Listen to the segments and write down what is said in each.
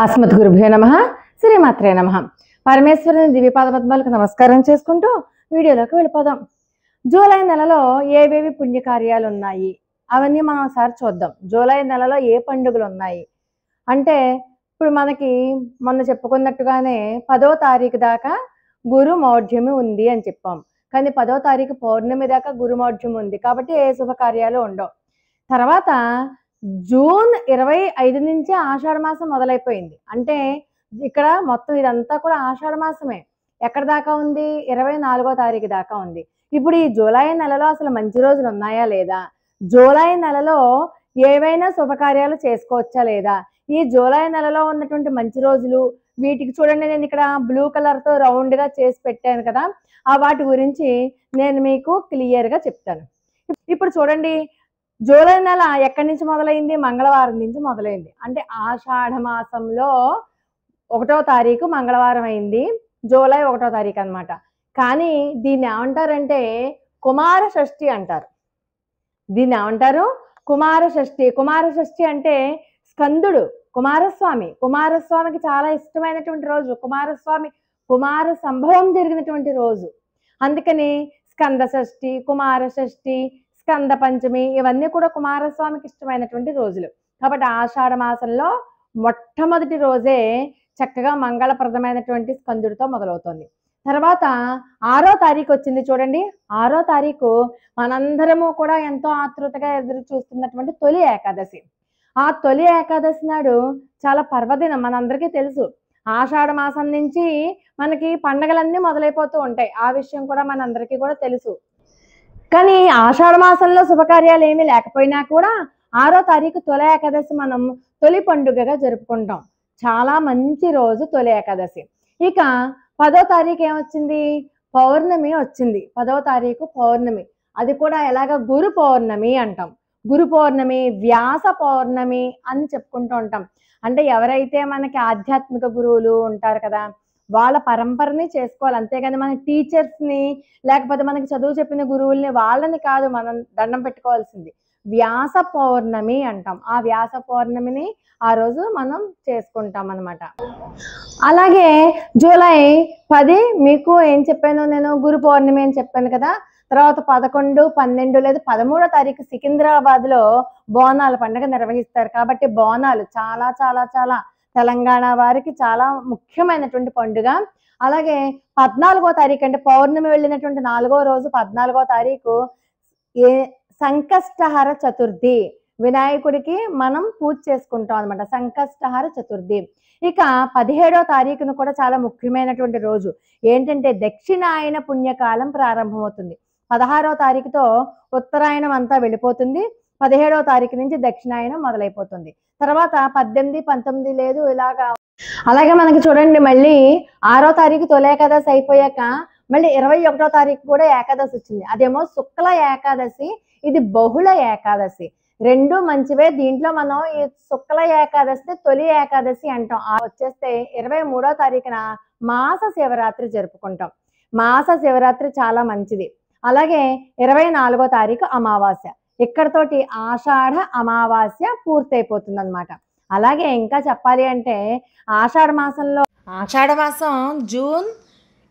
అస్మద్గురుభ్యో నమః. శ్రీమాత్రే నమః. పరమేశ్వరుని దివ్యపాద పద్మాలకు నమస్కారం చేసుకుంటూ వీడియోలోకి వెళ్ళిపోదాం. జూలై నెలలో ఏవేవి పుణ్యకార్యాలు ఉన్నాయి అవన్నీ మనం ఒకసారి చూద్దాం. జూలై నెలలో ఏ పండుగలు ఉన్నాయి అంటే, ఇప్పుడు మనకి మొన్న చెప్పుకున్నట్టుగానే 10వ తారీఖు దాకా గురుమౌఢ్యమి ఉంది అని చెప్పాం. కానీ 10వ తారీఖు పౌర్ణమి దాకా గురుమౌఢ్యం ఉంది కాబట్టి ఏ శుభకార్యాలు ఉండవు. తర్వాత జూన్ 25 నుంచి ఆషాఢ మాసం మొదలైపోయింది. అంటే ఇక్కడ మొత్తం ఇదంతా కూడా ఆషాఢ మాసమే. ఎక్కడ దాకా ఉంది? 24వ తారీఖు దాకా ఉంది. ఇప్పుడు ఈ జూలై నెలలో అసలు మంచి రోజులు ఉన్నాయా లేదా, జూలై నెలలో ఏవైనా శుభకార్యాలు చేసుకోవచ్చా లేదా, ఈ జూలై నెలలో ఉన్నటువంటి మంచి రోజులు వీటికి చూడండి, నేను ఇక్కడ బ్లూ కలర్తో రౌండ్గా చేసి పెట్టాను కదా, ఆ వాటి గురించి నేను మీకు క్లియర్గా చెప్తాను. ఇప్పుడు చూడండి, జూలై నెల ఎక్కడి నుంచి మొదలైంది? మంగళవారం నుంచి మొదలైంది. అంటే ఆషాఢ మాసంలో 1వ తారీఖు మంగళవారం అయింది, జూలై 1వ తారీఖు అనమాట. కానీ దీన్ని ఏమంటారంటే కుమార షష్ఠి అంటారు. దీన్ని ఏమంటారు? కుమార షష్ఠి. కుమార షష్ఠి అంటే స్కందుడు కుమారస్వామికి చాలా ఇష్టమైనటువంటి రోజు. కుమార సంభవం జరిగినటువంటి రోజు. అందుకని స్కంద షష్ఠి, కుమార షష్ఠి, స్కంద పంచమి ఇవన్నీ కూడా కుమారస్వామికి ఇష్టమైనటువంటి రోజులు. కాబట్టి ఆషాఢ మాసంలో మొట్టమొదటి రోజే చక్కగా మంగళప్రదమైనటువంటి స్కందుడితో మొదలవుతుంది. తర్వాత 6వ తారీఖు వచ్చింది చూడండి. 6వ తారీఖు మనందరము కూడా ఎంతో ఆతృతగా ఎదురు చూస్తున్నటువంటి తొలి ఏకాదశి. ఆ తొలి ఏకాదశి నాడు చాలా పర్వదినం, మనందరికీ తెలుసు. ఆషాఢ మాసం నుంచి మనకి పండగలన్నీ మొదలైపోతూ ఉంటాయి. ఆ విషయం కూడా మనందరికీ కూడా తెలుసు. కానీ ఆషాఢ మాసంలో శుభకార్యాలు ఏమీ లేకపోయినా కూడా 6వ తారీఖు తొలి ఏకాదశి మనం తొలి పండుగగా జరుపుకుంటాం. చాలా మంచి రోజు తొలి ఏకాదశి. ఇక 10వ తారీఖు ఏమొచ్చింది? పౌర్ణమి వచ్చింది. 10వ తారీఖు పౌర్ణమి. అది కూడా ఎలాగ? గురు పౌర్ణమి అంటాం. గురు పౌర్ణమి, వ్యాస పౌర్ణమి అని చెప్పుకుంటూ ఉంటాం. అంటే ఎవరైతే మనకి ఆధ్యాత్మిక గురువులు ఉంటారు కదా, వాళ్ళ పరంపరని చేసుకోవాలి. అంతేగాని మన టీచర్స్ని లేకపోతే మనకి చదువు చెప్పిన గురువుల్ని వాళ్ళని కాదు మనం దండం పెట్టుకోవాల్సింది. వ్యాస పౌర్ణమి అంటాం. ఆ వ్యాస పౌర్ణమిని ఆ రోజు మనం చేసుకుంటాం అన్నమాట. అలాగే జూలై 10 మీకు ఏం చెప్పాను నేను? గురు పౌర్ణమి అని చెప్పాను కదా. తర్వాత 11, 12 లేదా 13వ తారీఖు సికింద్రాబాద్లో బోనాల పండుగ నిర్వహిస్తారు. కాబట్టి బోనాలు చాలా చాలా చాలా తెలంగాణ వారికి చాలా ముఖ్యమైనటువంటి పండుగ. అలాగే 14వ తారీఖు అంటే పౌర్ణమి వెళ్ళినటువంటి 4వ రోజు 14వ తారీఖు సంకష్టహర చతుర్థి, వినాయకుడికి మనం పూజ చేసుకుంటాం అనమాట. సంకష్టహర చతుర్థి. ఇక 17వ తారీఖును కూడా చాలా ముఖ్యమైనటువంటి రోజు. ఏంటంటే దక్షిణాయన పుణ్యకాలం ప్రారంభమవుతుంది. 16వ తారీఖుతో ఉత్తరాయణం అంతా వెళ్ళిపోతుంది. 17వ తారీఖు నుంచి దక్షిణాయనం మొదలైపోతుంది. తర్వాత 18, 19 లేదు ఇలాగా. అలాగే మనకి చూడండి, మళ్ళీ 6వ తారీఖు తొలి ఏకాదశి అయిపోయాక మళ్ళీ 21వ తారీఖు కూడా ఏకాదశి వచ్చింది. అదేమో శుక్ల ఏకాదశి, ఇది బహుళ ఏకాదశి. రెండు మంచివే. దీంట్లో మనం ఈ శుక్ల ఏకాదశి తొలి ఏకాదశి అంటాం. వచ్చేస్తే 23వ తారీఖున మాస శివరాత్రి జరుపుకుంటాం. మాస శివరాత్రి చాలా మంచిది. అలాగే 24వ తారీఖు అమావాస్య. ఇక్కడతోటి ఆషాఢ అమావాస్య పూర్తయిపోతుంది అనమాట. అలాగే ఇంకా చెప్పాలి అంటే ఆషాఢ మాసం జూన్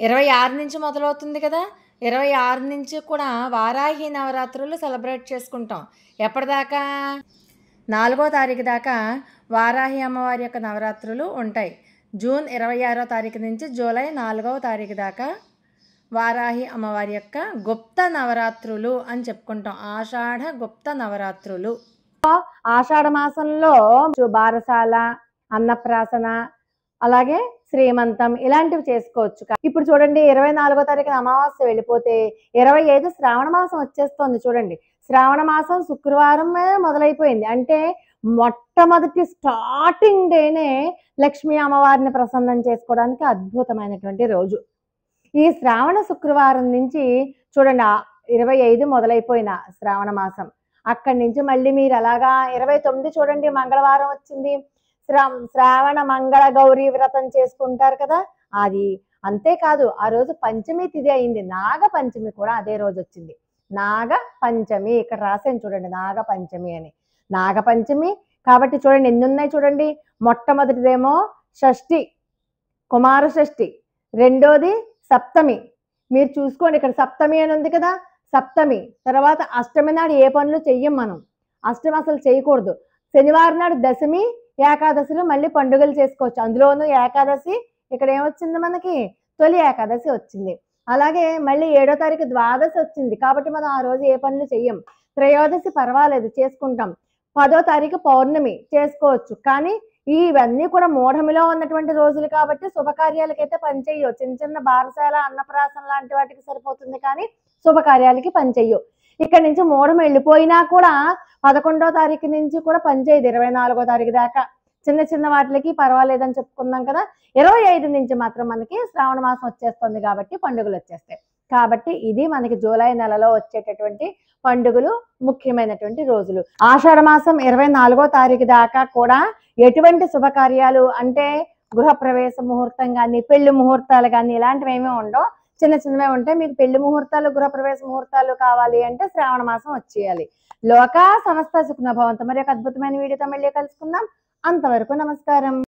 26 నుంచి మొదలవుతుంది కదా. 26 నుంచి కూడా వారాహి నవరాత్రులు సెలబ్రేట్ చేసుకుంటాం. ఎప్పటిదాకా? 4వ తారీఖు దాకా వారాహి అమ్మవారి యొక్క నవరాత్రులు ఉంటాయి. జూన్ 26వ తారీఖు నుంచి జూలై 4వ తారీఖు దాకా వారాహి అమ్మవారి యొక్క గుప్త నవరాత్రులు అని చెప్పుకుంటాం. ఆషాఢ గుప్త నవరాత్రులు. ఆషాఢ మాసంలో బారసాల, అన్నప్రాసన, అలాగే శ్రీమంతం ఇలాంటివి చేసుకోవచ్చు. ఇప్పుడు చూడండి, 24వ తారీఖున అమావాస్య వెళ్ళిపోతే 25 శ్రావణ మాసం వచ్చేస్తోంది. చూడండి, శ్రావణ మాసం శుక్రవారం మొదలైపోయింది. అంటే మొట్టమొదటి స్టార్టింగ్ డేనే లక్ష్మీ అమ్మవారిని ప్రసన్నం చేసుకోవడానికి అద్భుతమైనటువంటి రోజు. ఈ శ్రావణ శుక్రవారం నుంచి చూడండి, 25 మొదలైపోయిన శ్రావణ మాసం. అక్కడి నుంచి మళ్ళీ మీరు అలాగా 29 చూడండి, మంగళవారం వచ్చింది. శ్రావణ మంగళ గౌరీ వ్రతం చేసుకుంటారు కదా, అది. అంతేకాదు ఆ రోజు పంచమి తిథి అయింది. నాగ పంచమి కూడా అదే రోజు వచ్చింది. నాగ పంచమి ఇక్కడ రాసాను చూడండి, నాగ పంచమి అని. నాగ పంచమి కాబట్టి చూడండి ఎన్ని ఉన్నాయి చూడండి. మొట్టమొదటిదేమో షష్ఠి, కుమార షష్ఠి. రెండోది సప్తమి. మీరు చూసుకోండి, ఇక్కడ సప్తమి అని ఉంది కదా, సప్తమి. తర్వాత అష్టమి నాడు ఏ పనులు చెయ్యం మనం, అష్టమి అసలు చేయకూడదు. శనివారం నాడు దశమి, ఏకాదశిలో మళ్ళీ పండుగలు చేసుకోవచ్చు. అందులోనూ ఏకాదశి ఇక్కడ ఏమొచ్చింది మనకి, తొలి ఏకాదశి వచ్చింది. అలాగే మళ్ళీ 7వ తారీఖు ద్వాదశి వచ్చింది, కాబట్టి మనం ఆ రోజు ఏ పనులు చెయ్యం. త్రయోదశి పర్వాలేదు చేసుకుంటాం. 10వ తారీఖు పౌర్ణమి చేసుకోవచ్చు. కానీ ఇవన్నీ కూడా మూఢమిలో ఉన్నటువంటి రోజులు కాబట్టి శుభకార్యాలకైతే పనిచేయవు. చిన్న చిన్న బారసాల, అన్నప్రాసన లాంటి వాటికి సరిపోతుంది, కానీ శుభకార్యాలకి పనిచేయవు. ఇక్కడ నుంచి మూఢం వెళ్ళిపోయినా కూడా 11వ తారీఖు నుంచి కూడా పనిచేయదు. 24వ తారీఖు దాకా చిన్న చిన్న వాటికి పర్వాలేదని చెప్పుకున్నాం కదా. 25 నుంచి మాత్రం మనకి శ్రావణ మాసం వచ్చేస్తుంది కాబట్టి పండుగలు వచ్చేస్తాయి. కాబట్టి ఇది మనకి జూలై నెలలో వచ్చేటటువంటి పండుగలు, ముఖ్యమైనటువంటి రోజులు. ఆషాఢ మాసం 24వ తారీఖు దాకా కూడా ఎటువంటి శుభకార్యాలు అంటే గృహప్రవేశ ముహూర్తం కానీ, పెళ్లి ముహూర్తాలు కానీ ఇలాంటివి ఏమీ ఉండవు. చిన్న చిన్నవే ఉంటాయి. మీకు పెళ్లి ముహూర్తాలు, గృహప్రవేశ ముహూర్తాలు కావాలి అంటే శ్రావణ మాసం వచ్చేయాలి. లోకా సమస్త సుఖినో భవంతు. మరి ఒక అద్భుతమైన వీడియోతో మళ్ళీ కలుసుకుందాం. అంతవరకు నమస్కారం.